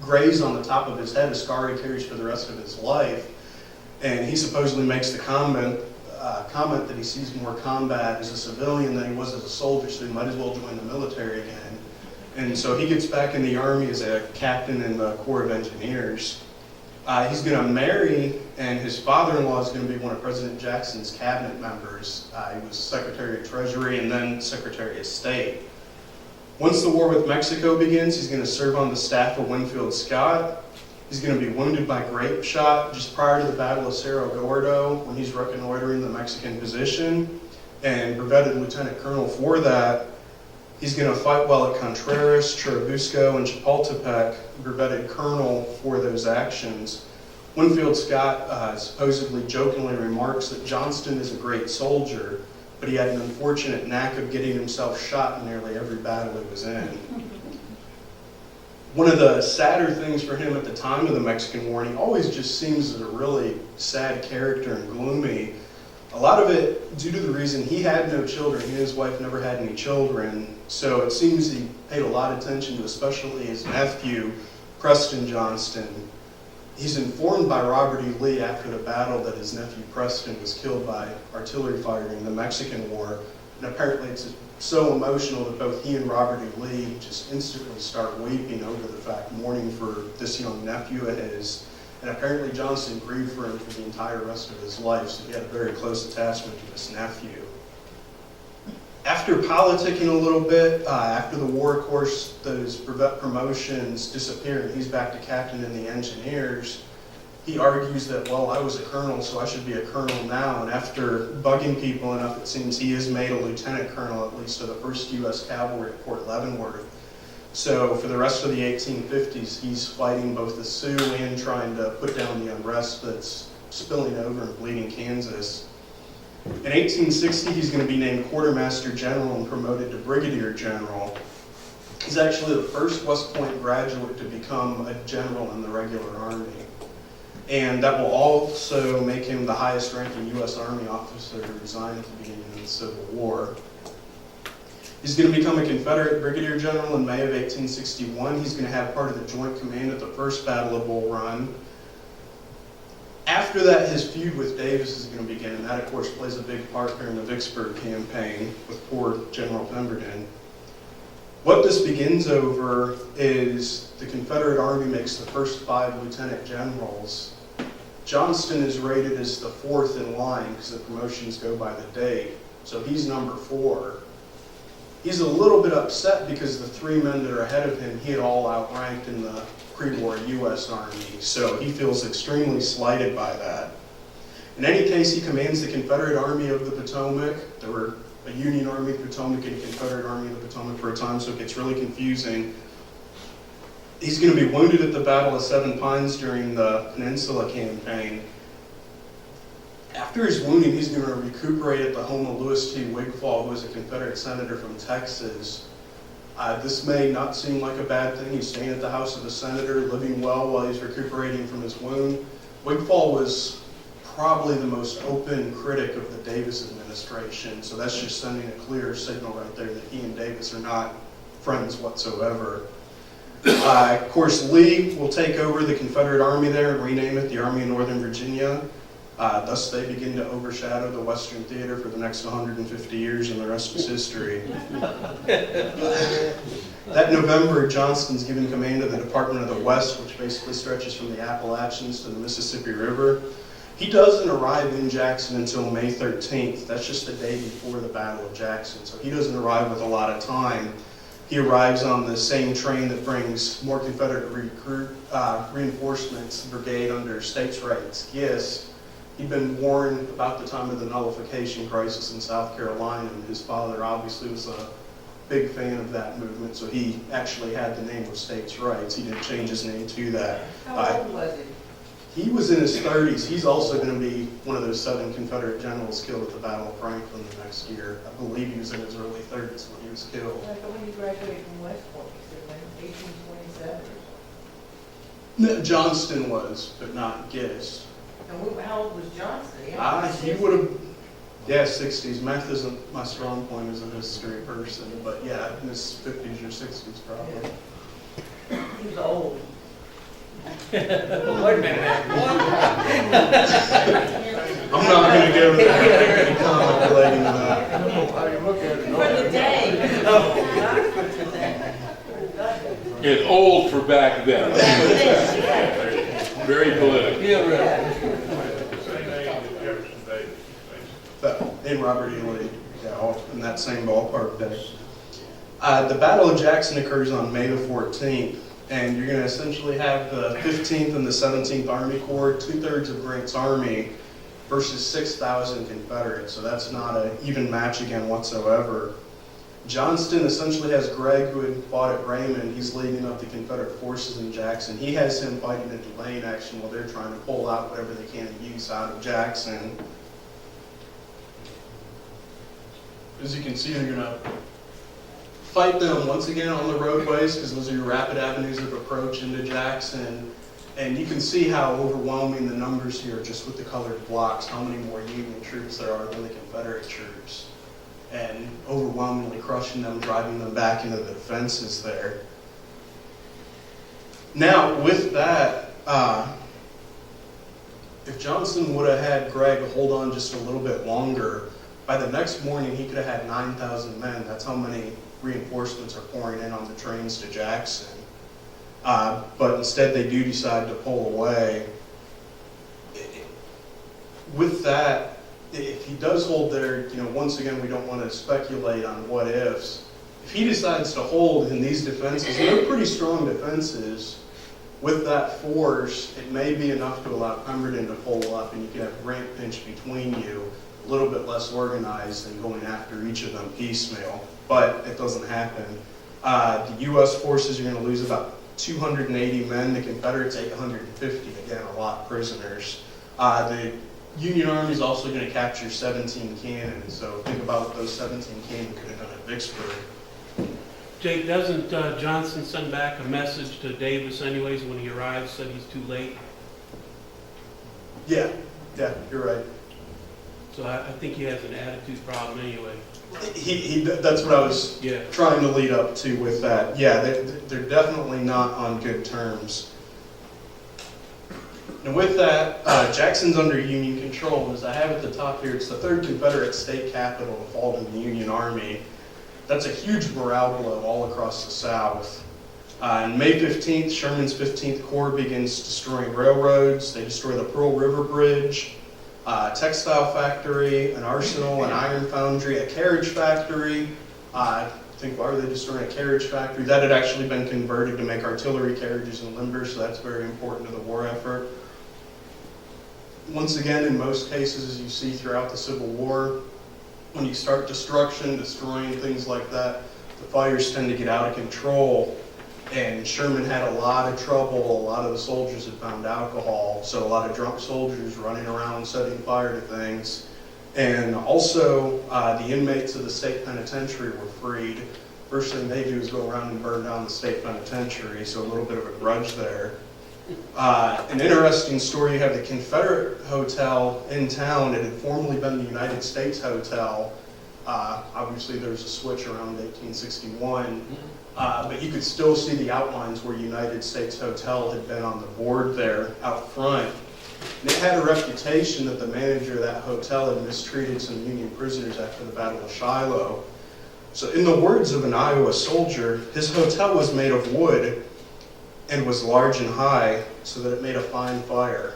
graze on the top of his head, a scar he carries for the rest of his life. And he supposedly makes the comment that he sees more combat as a civilian than he was as a soldier, so he might as well join the military again. And so he gets back in the Army as a captain in the Corps of Engineers. He's going to marry, and his father-in-law is going to be one of President Jackson's cabinet members. He was Secretary of Treasury and then Secretary of State. Once the war with Mexico begins, he's going to serve on the staff of Winfield Scott. He's going to be wounded by grape shot just prior to the Battle of Cerro Gordo when he's reconnoitering the Mexican position, and brevetted lieutenant colonel for that. He's going to fight well at Contreras, Churubusco, and Chapultepec, brevetted colonel for those actions. Winfield Scott supposedly jokingly remarks that Johnston is a great soldier, but he had an unfortunate knack of getting himself shot in nearly every battle he was in. One of the sadder things for him at the time of the Mexican War, and he always just seems as a really sad character and gloomy, a lot of it due to the reason he had no children. He and his wife never had any children, so it seems he paid a lot of attention to especially his nephew, Preston Johnston. He's informed by Robert E. Lee after the battle that his nephew Preston was killed by artillery fire in the Mexican War, and apparently it's so emotional that both he and Robert E. Lee just instantly start weeping over the fact, mourning for this young nephew of his. And apparently Johnston grieved for him for the entire rest of his life, so he had a very close attachment to this nephew. After politicking a little bit, after the war, of course, those brevet promotions disappear, and he's back to captain in the engineers. He argues that, well, I was a colonel, so I should be a colonel now, and after bugging people enough, it seems he is made a lieutenant colonel, at least of the 1st U.S. Cavalry at Fort Leavenworth. So for the rest of the 1850s, he's fighting both the Sioux and trying to put down the unrest that's spilling over in Bleeding, Kansas. In 1860, he's going to be named quartermaster general and promoted to brigadier general. He's actually the first West Point graduate to become a general in the regular Army. And that will also make him the highest ranking U.S. Army officer to resign at the beginning of the Civil War. He's going to become a Confederate brigadier general in May of 1861. He's going to have part of the joint command at the First Battle of Bull Run. After that, his feud with Davis is going to begin, and that, of course, plays a big part during the Vicksburg campaign with poor General Pemberton. What this begins over is the Confederate Army makes the first 5 lieutenant generals, Johnston is rated as the 4th in line because the promotions go by the day. So he's number 4. He's a little bit upset because the 3 men that are ahead of him, he had all outranked in the pre-war U.S. Army. So he feels extremely slighted by that. In any case, he commands the Confederate Army of the Potomac. There were a Union Army of the Potomac and a Confederate Army of the Potomac for a time, so it gets really confusing. He's going to be wounded at the Battle of Seven Pines during the Peninsula Campaign. After his wounding, he's going to recuperate at the home of Lewis T. Wigfall, who was a Confederate senator from Texas. This may not seem like a bad thing. He's staying at the house of a senator, living well while he's recuperating from his wound. Wigfall was probably the most open critic of the Davis administration, so that's just sending a clear signal right there that he and Davis are not friends whatsoever. Of course, Lee will take over the Confederate Army there and rename it the Army of Northern Virginia. Thus, they begin to overshadow the Western Theater for the next 150 years, and the rest is history. That November, Johnston's given command of the Department of the West, which basically stretches from the Appalachians to the Mississippi River. He doesn't arrive in Jackson until May 13th. That's just the day before the Battle of Jackson, so he doesn't arrive with a lot of time. He arrives on the same train that brings more Confederate reinforcements, the brigade under States Rights, Gist. He'd been warned about the time of the nullification crisis in South Carolina, and his father obviously was a big fan of that movement, so he actually had the name of States Rights. He didn't change his name to that. How old was he? He was in his 30s. He's also going to be one of those 7 Confederate generals killed at the Battle of Franklin the next year. I believe he was in his early 30s when he was killed. I thought when he graduated from West Point, he said like 1827 or something. No, Johnston was, but not Gist. And how old was Johnston? He would have, yeah, 60s. Math isn't my strong point as a history person, but yeah, in his 50s or 60s probably. He was old. Wait a minute. I'm not going to go there any comment relating to that. How you look at it. For the day. Not for today. And old for back then. Very political. Yeah, right. Same age as Jefferson Davis. But in Robert E. Lee, yeah, all in that same ballpark there. The Battle of Jackson occurs on May the 14th, and you're going to essentially have the 15th and the 17th Army Corps, 2/3 of Grant's army, versus 6,000 Confederates. So that's not an even match again whatsoever. Johnston essentially has Gregg, who had fought at Raymond. He's leading up the Confederate forces in Jackson. He has him fighting a delaying action while they're trying to pull out whatever they can to use out of Jackson. As you can see, they're going to fight them once again on the roadways, because those are your rapid avenues of approach into Jackson. And you can see how overwhelming the numbers here, just with the colored blocks, how many more Union troops there are than the Confederate troops. And overwhelmingly crushing them, driving them back into the defenses there. Now, with that, if Johnston would have had Gregg hold on just a little bit longer, by the next morning he could have had 9,000 men. That's how many reinforcements are pouring in on the trains to Jackson. But instead they do decide to pull away. With that, if he does hold there, once again, we don't want to speculate on what ifs. If he decides to hold in these defenses, and they're pretty strong defenses, with that force, it may be enough to allow Pemberton to pull up, and you can have Grant pinch between you, a little bit less organized than going after each of them piecemeal. But it doesn't happen. The U.S. forces are going to lose about 280 men. The Confederates 850. Again, a lot of prisoners. The Union Army is also going to capture 17 cannon. So think about what those 17 cannon could have done at Vicksburg. Jake, doesn't Johnston send back a message to Davis anyways when he arrives, said he's too late? Yeah, you're right. So I think he has an attitude problem anyway. That's what I was Yeah. trying to lead up to with that. Yeah, they're definitely not on good terms. And with that, Jackson's under Union control. As I have at the top here, it's the 3rd Confederate state capital to fall to the Union Army. That's a huge morale blow all across the South. On May 15th, Sherman's 15th Corps begins destroying railroads. They destroy the Pearl River Bridge, a textile factory, an arsenal, an iron foundry, a carriage factory. I think, why were they destroying a carriage factory? That had actually been converted to make artillery carriages and limber, so that's very important to the war effort. Once again, in most cases, as you see throughout the Civil War, when you start destruction, destroying things like that, the fires tend to get out of control. And Sherman had a lot of trouble. A lot of the soldiers had found alcohol, so a lot of drunk soldiers running around setting fire to things. And also, the inmates of the state penitentiary were freed. First thing they do is go around and burn down the state penitentiary, so a little bit of a grudge there. An interesting story, you have the Confederate Hotel in town. It had formerly been the United States Hotel. Obviously, there was a switch around 1861. But you could still see the outlines where United States Hotel had been on the board there out front. And it had a reputation that the manager of that hotel had mistreated some Union prisoners after the Battle of Shiloh. So in the words of an Iowa soldier, his hotel was made of wood and was large and high so that it made a fine fire.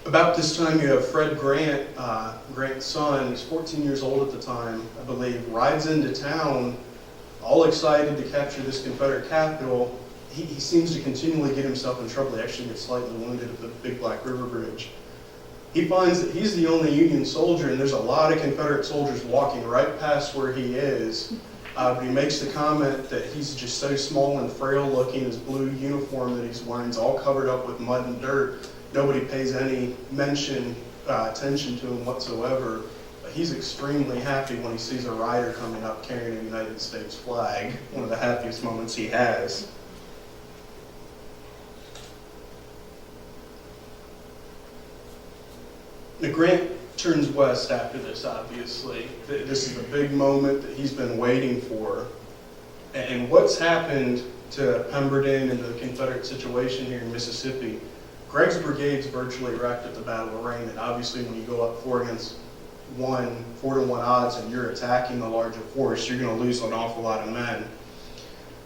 About this time, you have Fred Grant, Grant's son. He's 14 years old at the time, I believe, rides into town all excited to capture this Confederate capital. He seems to continually get himself in trouble. He actually gets slightly wounded at the Big Black River Bridge. He finds that he's the only Union soldier, and there's a lot of Confederate soldiers walking right past where he is. But he makes the comment that he's just so small and frail looking. His blue uniform that he's wearing is all covered up with mud and dirt. Nobody pays any attention to him whatsoever. He's extremely happy when he sees a rider coming up carrying a United States flag, one of the happiest moments he has. Now, Grant turns west after this, obviously. This is the big moment that he's been waiting for. And what's happened to Pemberton and the Confederate situation here in Mississippi? Gregg's brigade's virtually wrecked at the Battle of Raymond. Obviously, when you go up 4-to-1 odds and you're attacking the larger force, you're going to lose an awful lot of men.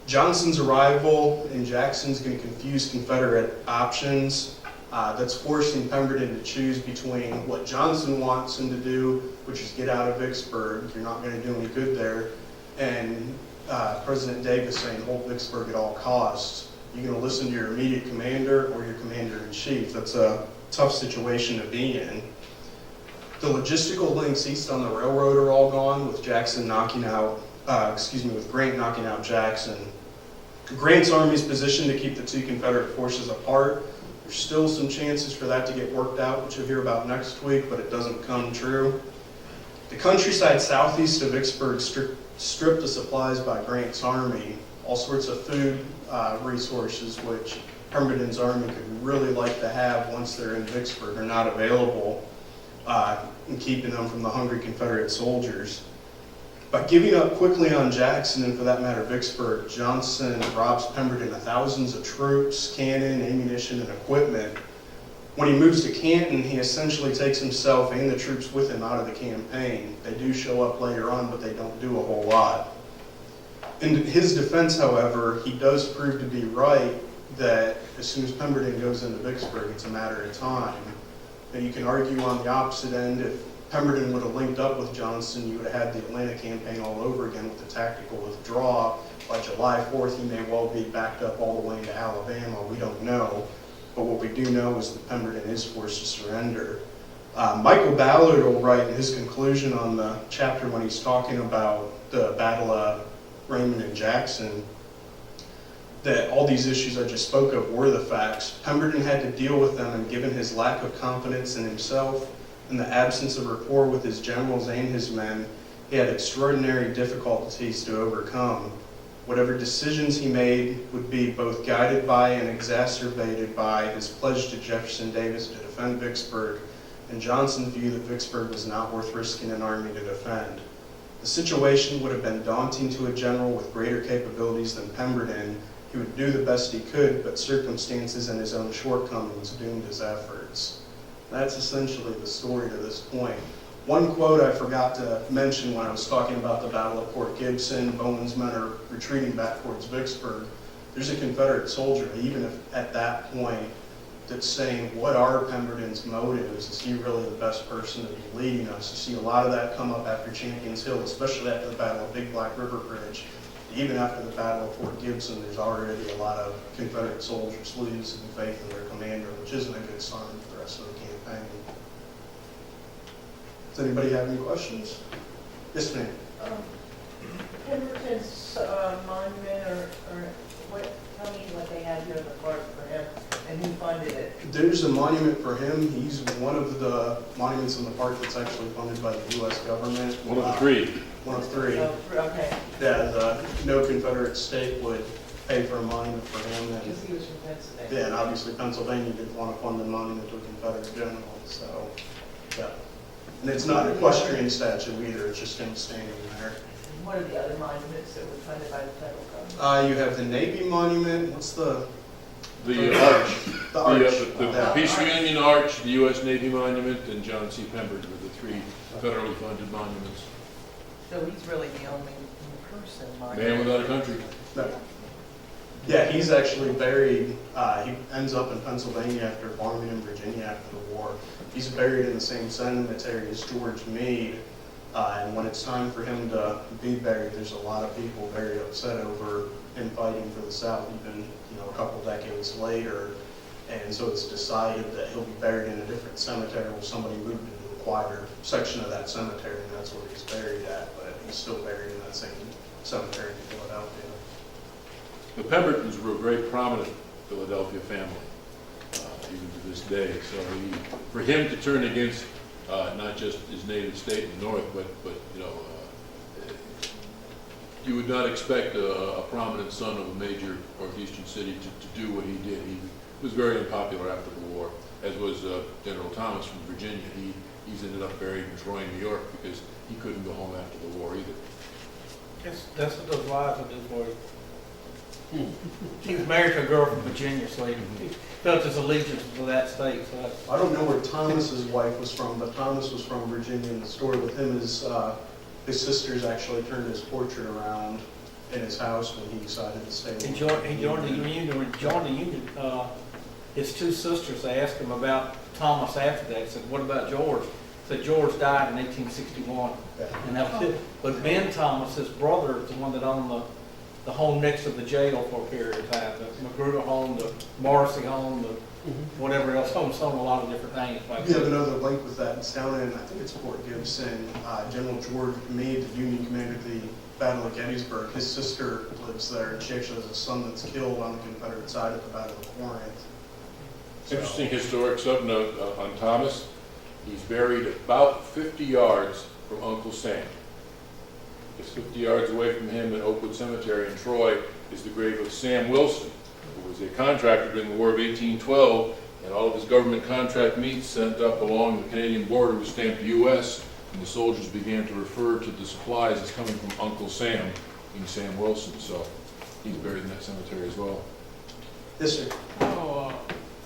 Johnston's arrival in Jackson is going to confuse Confederate options. That's forcing Pemberton to choose between what Johnston wants him to do, which is get out of Vicksburg. You're not going to do any good there. And President Davis saying hold Vicksburg at all costs. You're going to listen to your immediate commander or your commander-in-chief. That's a tough situation to be in. The logistical links east on the railroad are all gone, with Jackson knocking out, with Grant knocking out Jackson. Grant's army is positioned to keep the two Confederate forces apart. There's still some chances for that to get worked out, which you'll hear about next week, but it doesn't come true. The countryside southeast of Vicksburg stripped of supplies by Grant's army. All sorts of food resources, which Pemberton's army could really like to have once they're in Vicksburg, are not available. And keeping them from the hungry Confederate soldiers. By giving up quickly on Jackson, and for that matter Vicksburg, Johnston robs Pemberton of thousands of troops, cannon, ammunition, and equipment. When he moves to Canton, he essentially takes himself and the troops with him out of the campaign. They do show up later on, but they don't do a whole lot. In his defense, however, he does prove to be right that as soon as Pemberton goes into Vicksburg, it's a matter of time. Now, you can argue on the opposite end. If Pemberton would have linked up with Johnston, you would have had the Atlanta campaign all over again with the tactical withdrawal. By July 4th, he may well be backed up all the way into Alabama. We don't know. But what we do know is that Pemberton is forced to surrender. Michael Ballard will write in his conclusion on the chapter when he's talking about the Battle of Raymond and Jackson, that all these issues I just spoke of were the facts. Pemberton had to deal with them, and given his lack of confidence in himself and the absence of rapport with his generals and his men, he had extraordinary difficulties to overcome. Whatever decisions he made would be both guided by and exacerbated by his pledge to Jefferson Davis to defend Vicksburg, and Johnston's view that Vicksburg was not worth risking an army to defend. The situation would have been daunting to a general with greater capabilities than Pemberton. He would do the best he could, but circumstances and his own shortcomings doomed his efforts. That's essentially the story to this point. One quote I forgot to mention when I was talking about the Battle of Port Gibson, Bowen's men are retreating back towards Vicksburg. There's a Confederate soldier, even if at that point, that's saying, what are Pemberton's motives? Is he really the best person to be leading us? You see a lot of that come up after Champions Hill, especially after the Battle of Big Black River Bridge. Even after the Battle of Fort Gibson, there's already a lot of Confederate soldiers losing faith in their commander, which isn't a good sign for the rest of the campaign. Does anybody have any questions? Yes, ma'am. Pemberton's monument, or what, tell me what they have here in the park for him, and who funded it? There's a monument for him. He's one of the monuments in the park that's actually funded by the U.S. government. One of the three. One of three. Oh, okay, That no Confederate state would pay for a monument for him. because And, he was from Pennsylvania. yeah, and obviously Pennsylvania didn't want to fund a monument to a Confederate general, so, yeah. And it's not an equestrian statue either, it's just him standing there. What are the other monuments that were funded by the federal government? You have the Navy Monument, what's the Arch. The arch. The Yeah. Peace Union Arch, the U.S. Navy Monument, and John C. Pemberton were the three federally funded monuments. So he's really the only person monument. Man without a country. No. Yeah, he's actually buried, he ends up in Pennsylvania after farming in Virginia after the war. He's buried in the same cemetery as George Meade, and when it's time for him to be buried, there's a lot of people very upset over him fighting for the South, even, a couple decades later. And so it's decided that he'll be buried in a different cemetery, where somebody moved into a quieter section of that cemetery, and that's where he's buried at, but he's still buried in that same cemetery in Philadelphia. The Pembertons were a very prominent Philadelphia family, even to this day. So for him to turn against not just his native state in the North, but you would not expect a prominent son of a major northeastern city to do what he did. He was very unpopular after the war, as was General Thomas from Virginia. He's ended up buried in Troy, New York, because he couldn't go home after the war either. That's what those wives will do for you. He was married to a girl from Virginia, so he felt his allegiance to that state. So I don't know where Thomas's wife was from, but Thomas was from Virginia, and the story with him is his sisters actually turned his portrait around in his house when he decided to stay. he joined the Union. When he joined the Union, his two sisters, they asked him about Thomas after that. He said, "What about George?" He said, "George died in 1861. Yeah. And that was it. But Ben Thomas, his brother, is the one that owned the home next to the jail for a period of time. The Magruder home, the Morrissey home, the whatever else. Owned a lot of different things. You have another link with that. It's down in, I think it's Fort Gibson. General George Meade, the Union commander of the Battle of Gettysburg, his sister lives there, and she actually has a son that's killed on the Confederate side at the Battle of Corinth. Interesting historic subnote on Thomas. He's buried about 50 yards from Uncle Sam. Just 50 yards away from him in Oakwood Cemetery in Troy is the grave of Sam Wilson, who was a contractor during the War of 1812, and all of his government contract meats sent up along the Canadian border was stamped U.S., and the soldiers began to refer to the supplies as coming from Uncle Sam, being Sam Wilson. So he's buried in that cemetery as well. Yes, sir. How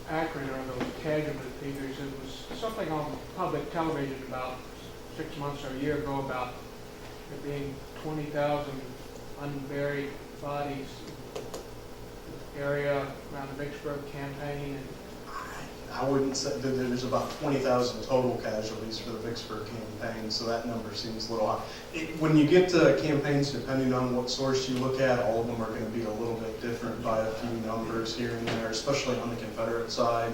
accurate are those casualty figures? It was something on public television about 6 months or a year ago about there being 20,000 unburied bodies in the area around the Vicksburg campaign. I wouldn't say that there's about 20,000 total casualties for the Vicksburg campaign, so that number seems a little high. When you get to campaigns, depending on what source you look at, all of them are going to be a little bit different by a few numbers here and there, especially on the Confederate side,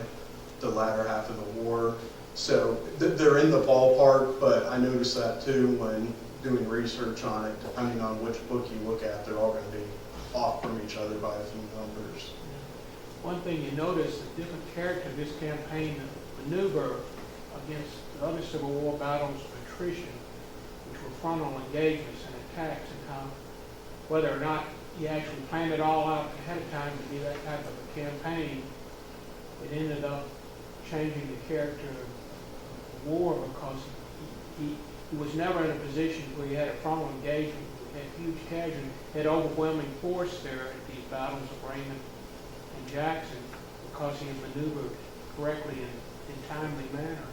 the latter half of the war. So they're in the ballpark, but I noticed that too when doing research on it. Depending on which book you look at, they're all going to be off from each other by a few numbers. One thing you notice, the different character of this campaign maneuver against the other Civil War battles of attrition, which were frontal engagements and attacks, and how whether or not you actually planned it all out ahead of time to be that type of a campaign, it ended up changing the character of the war, because he was never in a position where he had a frontal engagement. He had huge casualties, had overwhelming force there at these battles of Raymond and Jackson, because he had maneuvered correctly in timely manner.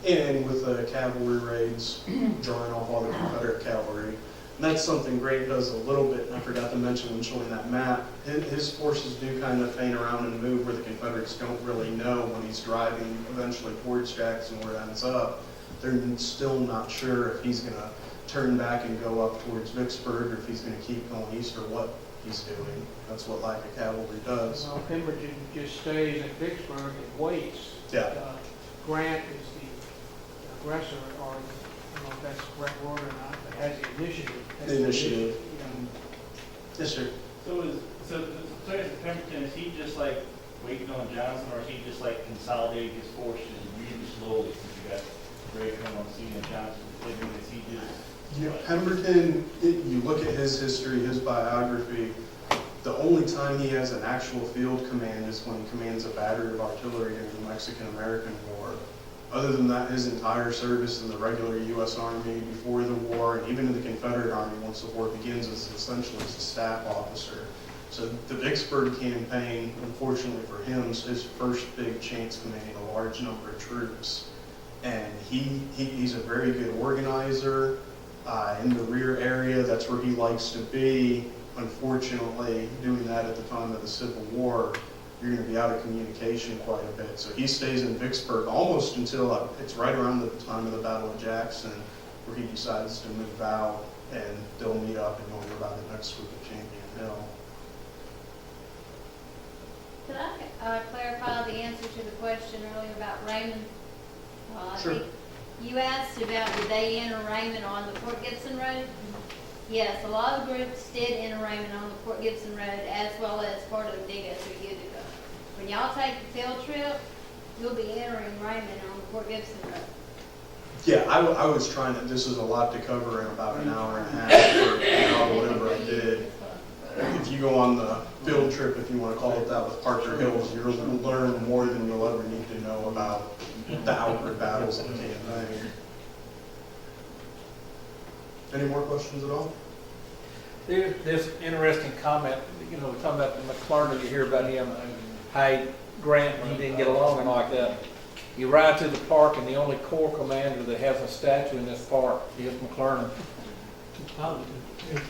and with the cavalry raids, drawing off all the Confederate cavalry. And that's something Grant does a little bit, and I forgot to mention when showing that map. His forces do kind of feint around and move where the Confederates don't really know when he's driving eventually towards Jackson where it ends up. They're still not sure if he's going to turn back and go up towards Vicksburg, or if he's going to keep going east, or what he's doing. That's what lack of cavalry does. Well, Pemberton just stays at Vicksburg and waits. Yeah. Grant is the aggressor, or I don't know if that's the correct word or not, but has the initiative. The initiative. Yeah. Yes, sir. So as Pemberton, is he just like waiting on Johnston, or is he just like consolidating his forces really slowly since you got Gregg coming on scene and Johnston? Is he just? Yeah, Pemberton, you look at his history, his biography, the only time he has an actual field command is when he commands a battery of artillery during the Mexican-American War. Other than that, his entire service in the regular U.S. Army before the war, and even in the Confederate Army once the war begins, is essentially as a staff officer. So the Vicksburg campaign, unfortunately for him, is his first big chance commanding a large number of troops. And he's a very good organizer. In the rear area, that's where he likes to be. Unfortunately, doing that at the time of the Civil War, you're going to be out of communication quite a bit. So he stays in Vicksburg almost until it's right around the time of the Battle of Jackson, where he decides to move out, and they'll meet up and go about it next week at Champion Hill. Could I clarify the answer to the question earlier about Raymond? I Sure. think you asked about did they enter Raymond on the Fort Gibson Road? Yes, a lot of groups did enter Raymond on the Fort Gibson Road as well as part of the Digo 3 years ago. When y'all take the field trip, you'll be entering Raymond on the Fort Gibson Road. Yeah, I was trying to, this is a lot to cover in about an hour and a half, or an hour, whatever I did. If you go on the field trip, if you want to call it that, with Parker Hills, you'll learn more than you'll ever need to know about the outward battles of the campaign. Any more questions at all? There's interesting comment, you know, talking about the McClernand, you hear about him, how Grant, he didn't get along and like that. You ride through the park and the only Corps commander that has a statue in this park is McClernand.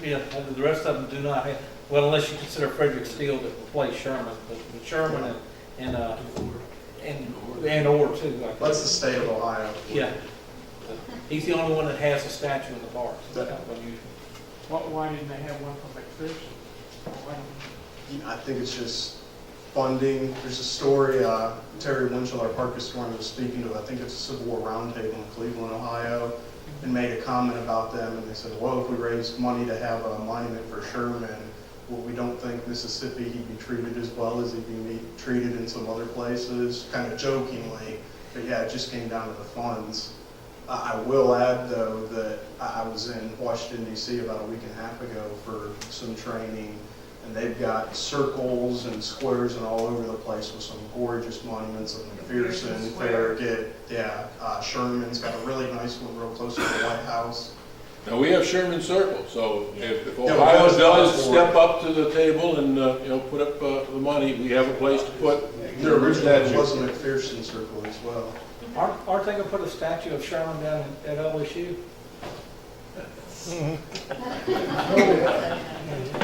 Yeah, and the rest of them do not have, well, unless you consider Frederick Steele to replace Sherman, but Sherman and Orr too. Like That's the state of Ohio. Yeah. He's the only one that has a statue in the park. So that's kind of unusual. Why didn't they have one for McPherson? Why don't- I think it's just funding. There's a story, Terry Winchell, our park historian, was speaking to, I think it's a Civil War roundtable in Cleveland, Ohio, and made a comment about them, and they said, well, if we raised money to have a monument for Sherman, well, we don't think Mississippi he'd be treated as well as he'd be treated in some other places, kind of jokingly, but yeah, it just came down to the funds. I will add, though, that I was in Washington, D.C. about a week and a half ago for some training, and they've got circles and squares and all over the place with some gorgeous monuments of McPherson, Farragut, Sherman's got a really nice one real close to the White House. Now, we have Sherman Circle, so if Yeah, Ohio well, does for step it. up to the table and, put up the money, we have a place to put There originally statue. was a McPherson circle as well. Aren't they gonna put a statue of Sherman down at LSU?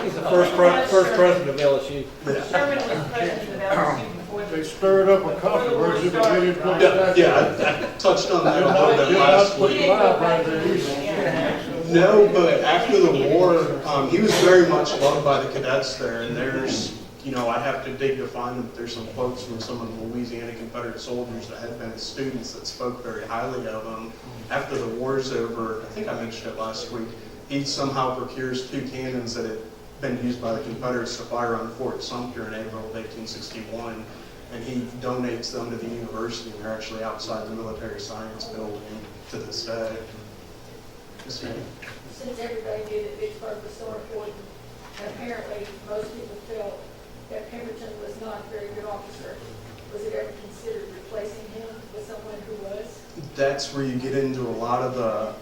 He's the first president of LSU. Sherman was president of LSU before They the. stirred up a controversy, but they didn't put that. Yeah, I touched on that a little bit You're not last putting week. live right there either. No, but after the war, he was very much loved by the cadets there, and there's, I have to dig to find them, but there's some quotes from some of the Louisiana Confederate soldiers that had been students that spoke very highly of him. After the war's over, I think I mentioned it last week, he somehow procures 2 cannons that had been used by the Confederates to fire on Fort Sumter in April of 1861, and he donates them to the university, and they're actually outside the military science building to this day. Yes, ma'am. Since everybody knew that Vicksburg was so important, and apparently most people felt that Pemberton was not a very good officer, was it ever considered replacing him with someone who was? That's where you get into a lot of the,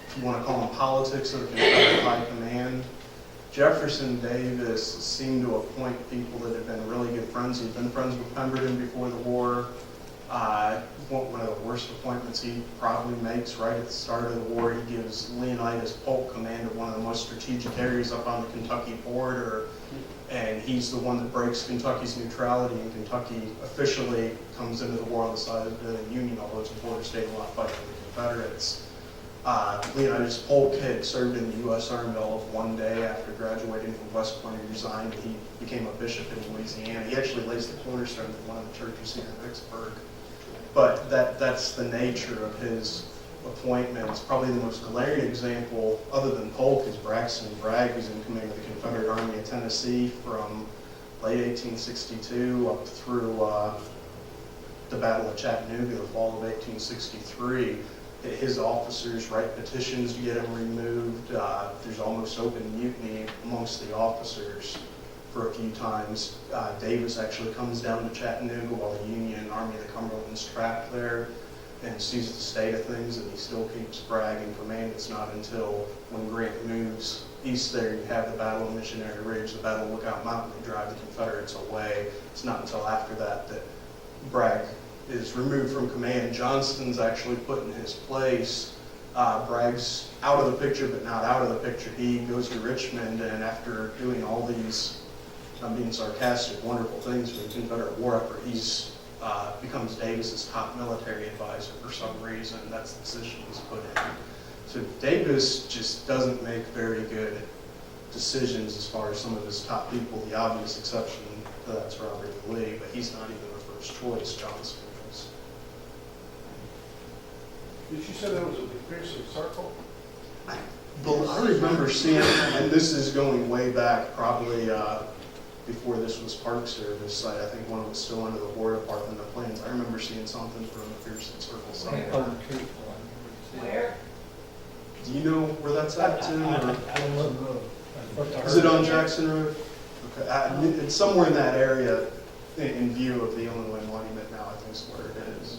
if you want to call them politics of the Confederate high command. Jefferson Davis seemed to appoint people that had been really good friends. He'd been friends with Pemberton before the war. One of the worst appointments he probably makes right at the start of the war, he gives Leonidas Polk command of one of the most strategic areas up on the Kentucky border, and he's the one that breaks Kentucky's neutrality, and Kentucky officially comes into the war on the side of the Union, although it's a border state and a lot fight for the Confederates. Leonidas Polk had served in the U.S. Army all of one day after graduating from West Point. He resigned, and he became a bishop in Louisiana. He actually lays the cornerstone of one of the churches here in Vicksburg. But that's the nature of his appointments. Probably the most glaring example, other than Polk, is Braxton Bragg, who's in command of the Confederate Army of Tennessee from late 1862 up through the Battle of Chattanooga, the fall of 1863. His officers write petitions to get him removed. There's almost open mutiny amongst the officers for a few times. Davis actually comes down to Chattanooga while the Union Army of the Cumberland's trapped there and sees the state of things, and he still keeps Bragg in command. It's not until when Grant moves east there, you have the Battle of Missionary Ridge, the Battle of Lookout Mountain, they drive the Confederates away. It's not until after that that Bragg is removed from command. Johnston's actually put in his place. Bragg's out of the picture, but not out of the picture. He goes to Richmond, and after doing all these, I'm being sarcastic, wonderful things for the Confederate war effort, he's becomes Davis's top military advisor for some reason. That's the position he's put in. So Davis just doesn't make very good decisions as far as some of his top people. The obvious exception to that's Robert E. Lee, but he's not even the first choice. Johnston is. Did you say that was a McPherson circle? I remember seeing, and this is going way back, probably before this was Park Service. I think when it was still under the War Department of Plans. I remember seeing something from McPherson Circle somewhere. Where? Do you know where that's at, Tim? I don't know. Is it on Jackson Road? Okay, it's somewhere in that area, in view of the Illinois Monument now, I think is where it is.